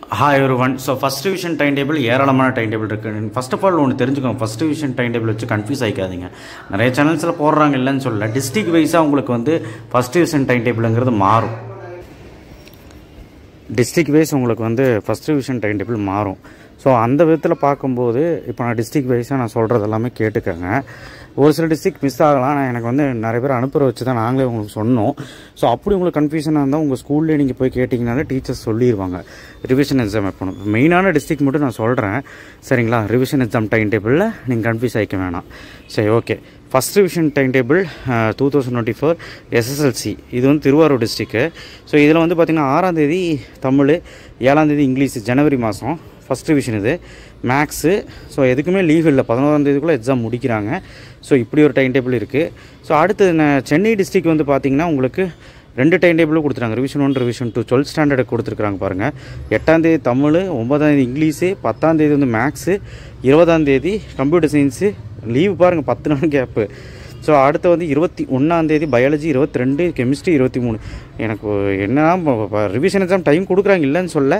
Hi everyone. So first division timetable ஏராளமான timetable இருக்குது. First of all ஒன்று தெரிஞ்சுக்கோங்க, ஃபர்ஸ்ட் டிவிஷன் டைம்டேபிள் வச்சு கன்ஃபியூஸ் ஆகிக்காதீங்க. நிறைய சேனல்ஸில் போடுறாங்க இல்லைன்னு சொல்லல, டிஸ்ட்ரிக்ட் வைஸாக உங்களுக்கு வந்து ஃபர்ஸ்ட் டிவிஷன் டைம்டேபிளுங்கிறது மாறும். டிஸ்ட்ரிக்ட் வைஸ் உங்களுக்கு வந்து ஃபர்ஸ்ட் டிவிஷன் டைம்டேபிள் மாறும். ஸோ அந்த விதத்தில் பார்க்கும்போது இப்போ நான் டிஸ்ட்ரிக்ட் வைஸாக நான் சொல்கிறது எல்லாமே கேட்டுக்கோங்க. ஒரு சில டிஸ்ட்ரிக்ட் மிஸ் ஆகலாம். நான் எனக்கு வந்து நிறைய பேர் அனுப்புகிற வச்சு தான் நாங்களே உங்களுக்கு சொன்னோம். ஸோ அப்படி உங்களுக்கு கன்ஃபியூஷனாக இருந்தால் உங்கள் ஸ்கூல்லேயே நீங்கள் போய் கேட்டிங்கனாலே டீச்சர்ஸ் சொல்லிடுவாங்க ரிவிஷன் எக்ஸாம் எப்போ. மெயினான டிஸ்ட்ரிக்ட் மட்டும் நான் சொல்கிறேன் சரிங்களா. ரிவிஷன் எக்ஸாம் டைம் டேபிளில் நீங்கள் கன்ஃபியூஸ் ஆகிக்க வேணாம். சரி, okay. First revision time table 2024 SSLC இது வந்து திருவாரூர் டிஸ்ட்ரிக்ட்டு. ஸோ இதில் வந்து பார்த்திங்கன்னா 6ஆம் தேதி தமிழ், 7ஆம் தேதி இங்கிலீஷ், ஜனவரி மாதம் ஃபஸ்ட் ரிவிஷன் இது மேக்ஸு. ஸோ எதுக்குமே லீவ் இல்லை, 11ஆம் தேதிக்குள்ளே எக்ஸாம் முடிக்கிறாங்க. ஸோ இப்படி ஒரு டைம் டேபிள் இருக்குது. ஸோ அடுத்து சென்னை டிஸ்ட்ரிக்ட் வந்து பார்த்திங்கன்னா உங்களுக்கு 2 டைம் டேபிளும் கொடுத்துருக்காங்க. ரிவிஷன் 1 ரிவிஷன் 2 12th ஸ்டாண்டர்டு கொடுத்துருக்குறாங்க பாருங்கள். 8ஆம் தேதி தமிழ், 9ஆம் தேதி இங்கிலீஷு, 10ஆம் தேதி வந்து மேக்ஸு, 20ஆம் தேதி கம்ப்யூட்டர் சயின்ஸு. லீவு பாருங்கள், 10 நாள் கேப்பு. ஸோ அடுத்து வந்து 21ஆம் தேதி பயாலஜி, 22 கெமிஸ்ட்ரி, 23. எனக்கு என்னன்னா ரிவிஷன் எக்ஸாம் டைம் கொடுக்குறாங்க இல்லைன்னு சொல்ல,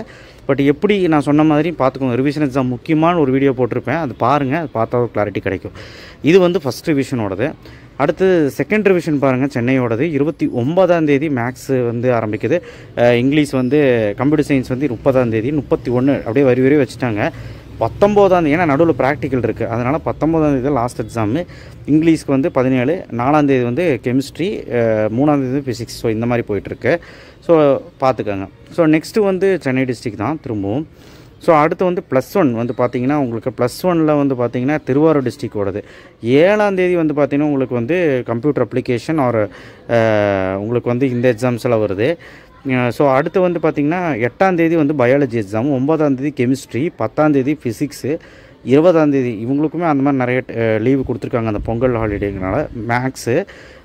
பட் எப்படி நான் சொன்ன மாதிரி பார்த்துக்கோங்க. ரிவிஷன் எக்ஸாம் முக்கியமான ஒரு வீடியோ போட்டிருப்பேன், அது பாருங்கள். அது பார்த்தா ஒரு கிளாரிட்டி கிடைக்கும். இது வந்து ஃபஸ்ட் ரிவிஷனோடது. அடுத்து செகண்ட் ரிவிஷன் பாருங்கள், சென்னையோடது 29ஆம் தேதி மேக்ஸு வந்து ஆரம்பிக்குது. இங்கிலீஷ் வந்து கம்ப்யூட்டர் சயின்ஸ் வந்து 30ஆம் தேதி, 31 அப்படியே வரி வரி வச்சுட்டாங்க. 19ஆம் தேதி ஏன்னா நடுவில் ப்ராக்டிக்கல் இருக்குது, அதனால் 19ஆம் தேதி தான் லாஸ்ட் எக்ஸாமு. இங்கிலீஷ்க்கு வந்து 17, 4ஆம் தேதி வந்து கெமிஸ்ட்ரி, 3ஆம் தேதி ஃபிசிக்ஸ். ஸோ இந்த மாதிரி போயிட்டுருக்கு. ஸோ பார்த்துக்கோங்க. ஸோ நெக்ஸ்ட்டு வந்து சென்னை டிஸ்ட்ரிக்ட் தான் திரும்பவும். ஸோ அடுத்து வந்து +1 வந்து பார்த்திங்கன்னா உங்களுக்கு +1ல் வந்து பார்த்திங்கன்னா திருவாரூர் டிஸ்ட்ரிக்டோடது 7ஆம் தேதி வந்து பார்த்திங்கன்னா உங்களுக்கு வந்து கம்ப்யூட்டர் அப்ளிகேஷன் ஒரு உங்களுக்கு வந்து இந்த எக்ஸாம்ஸ் எல்லாம் வருது. ஸோ அடுத்து வந்து பார்த்திங்கன்னா 8ஆம் தேதி வந்து பயாலஜி எக்ஸாம், 9ஆம் தேதி கெமிஸ்ட்ரி, 10ஆம் தேதி ஃபிசிக்ஸு, 20ஆம் தேதி இவங்களுக்குமே அந்த மாதிரி நிறைய லீவு கொடுத்துருக்காங்க அந்த பொங்கல் ஹாலிடேங்கனால மேக்ஸு.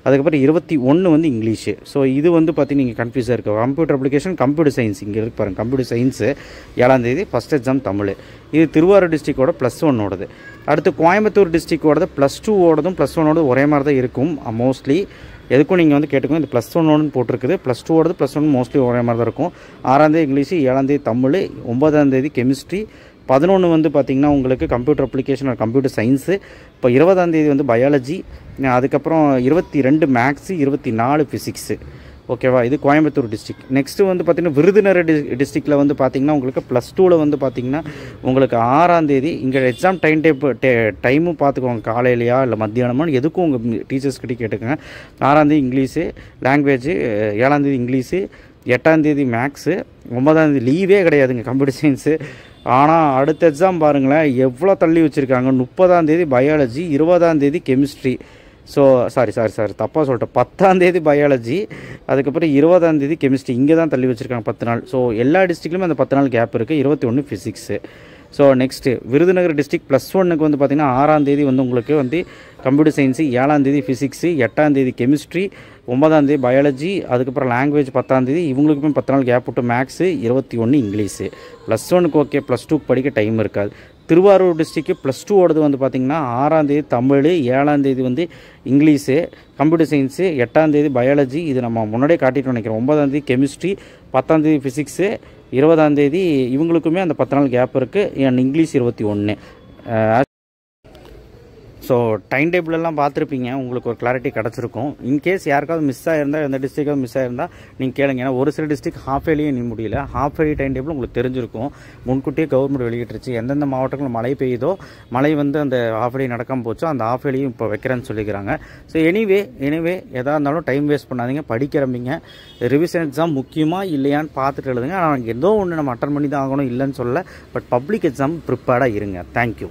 அதுக்கப்புறம் 21 வந்து இங்கிலீஷு. ஸோ இது வந்து பார்த்திங்கன்னா நீங்கள் கன்ஃபியூஸாக இருக்குது. கம்ப்யூட்டர் அப்ளிகேஷன், கம்ப்யூட்டர் சயின்ஸ் இங்கே இருக்கு பாருங்கள். கம்ப்யூட்டர் சயின்ஸு 7ஆம் தேதி ஃபஸ்ட் எக்ஸாம் தமிழ். இது திருவாரூர் டிஸ்ட்ரிக்டோட +1ஓடது. அடுத்து கோயம்புத்தூர் டிஸ்ட்ரிக்டோடது +2ஓடதும் +1ஓடதும் ஒரே மாதிரி தான் இருக்கும் மோஸ்ட்லி. எதுக்கும் நீங்கள் வந்து கேட்டுக்கோங்க. இது +1 போட்டிருக்குது, +2ஓடது +1 மோஸ்ட்லி ஒரே மாதிரி தான் இருக்கும். 6ஆம் தேதி இங்கிலீஷு, 7ஆம் தேதி தமிழ், 9ஆம் தேதி கெமிஸ்ட்ரி, 11 வந்து பார்த்திங்கன்னா உங்களுக்கு கம்ப்யூட்டர் அப்ளிகேஷன் கம்ப்யூட்டர் சயின்ஸு. இப்போ 20ஆம் தேதி வந்து பயாலஜி, அதுக்கப்புறம் 22 மேக்ஸு, 24 ஃபிசிக்ஸு. ஓகேவா, இது கோயம்புத்தூர் டிஸ்ட்ரிக்ட். நெக்ஸ்ட்டு வந்து பார்த்திங்கன்னா விருதுநகர் டிஸ்ட்ரிக்டில் வந்து பார்த்திங்கன்னா உங்களுக்கு +2ல் வந்து பார்த்திங்கன்னா உங்களுக்கு 6ஆம் தேதி இங்கே எக்ஸாம் டைமும் பார்த்துக்கோங்க. காலையிலையா இல்லை மத்தியானமானு எதுக்கும் உங்கள் டீச்சர்ஸ்கிட்ட கேட்டுக்கோங்க. 6ஆம் தேதி இங்கிலீஷு லாங்குவேஜு, 7ஆம் தேதி இங்கிலீஷு, 8ஆம் தேதி மேக்ஸு, 9ஆம் தேதி லீவே கிடையாதுங்க கம்ப்யூட்டர் சயின்ஸு. ஆனால் அடுத்த எக்ஸாம் பாருங்களேன் எவ்வளோ தள்ளி வச்சுருக்காங்க. 30ஆம் தேதி பயாலஜி, 20ஆம் தேதி கெமிஸ்ட்ரி. ஸோ சாரி தப்பாக சொல்லிட்டேன். 10ஆம் தேதி பயாலஜி, அதுக்கப்புறம் 20ஆம் தேதி கெமிஸ்ட்ரி. இங்கே தான் தள்ளி வச்சுருக்காங்க 10 நாள். ஸோ எல்லா டிஸ்ட்ரிக்ட்லையுமே அந்த 10 நாள் கேப் இருக்குது. 21 physics. So next Virudhunagar district +1க்கு வந்து பார்த்திங்கன்னா 6ஆம் தேதி வந்து உங்களுக்கு வந்து கம்ப்யூட்டர் சயின்ஸு, 7ஆம் தேதி ஃபிசிக்ஸு, 8ஆம் தேதி கெமிஸ்ட்ரி, 9ஆம் தேதி பயாலஜி, அதுக்கப்புறம் லாங்குவேஜ் 10ஆம் தேதி. இவங்களுக்குமே 10 நாள் கேப் விட்டு மேக்ஸு, 21 இங்கிலீஷு. +1க்கு ஓகே, +2க்கு படிக்க டைம் இருக்காது. திருவாரூர் டிஸ்ட்ரிக்ட் +2ஓடது வந்து பார்த்திங்கன்னா 6ஆம் தேதி தமிழ், 7ஆம் தேதி வந்து இங்கிலீஷு, கம்ப்யூட்டர் சயின்ஸு, 8ஆம் தேதி பயாலஜி. இது நம்ம முன்னாடியே காட்டிட்டு நினைக்கிறோம். 9ஆம் தேதி கெமிஸ்ட்ரி, 10ஆம் தேதி ஃபிசிக்ஸு, 20ஆம் தேதி இவங்களுக்குமே அந்த 10 நாள் கேப் இருக்குது. இங்கிலீஷ் 21. ஸோ டைம் டேபிளெல்லாம் பார்த்துருப்பீங்க, உங்களுக்கு ஒரு கிளாரிட்டி கிடச்சிருக்கும். இன்கேஸ் யாருக்காவது மிஸ் ஆகிருந்தால், எந்த டிஸ்ட்ரிக்டாவது மிஸ் ஆகிருந்தால் நீங்கள் கேளுங்க. ஏன்னா ஒரு சில டிஸ்ட்ரிக்ட் ஹாஃப் ஏலியே நீ முடியல. ஹாஃப் ஏலி டைம் டேபிள் உங்களுக்கு தெரிஞ்சிருக்கும். முன்கூட்டியே கவர்மெண்ட் வெளியிட்டுருச்சு. எந்தெந்த மாவட்டங்களில் மழை பெய்யுதோ, மழை வந்து அந்த ஹாஃப் ஏலி நடக்காமல் போச்சோ அந்த ஹாஃப் ஏலியும் இப்போ வைக்கிறேன்னு சொல்லிக்கிறாங்க. ஸோ எனிவே எதாக இருந்தாலும் டைம் வேஸ்ட் பண்ணாதீங்க, படிக்கிறம்பிங்க. ரிவிஷன் எக்ஸாம் முக்கியமாக இல்லையான்னு பார்த்துட்டு எழுதுங்க. ஆனால் ஏதோ ஒன்று நம்ம அட்டன் பண்ணி தான் ஆகணும் இல்லைன்னு சொல்ல, பட் பப்ளிக் எக்ஸாம் ப்ரிப்பேர்டாக இருங்க. தேங்க்யூ.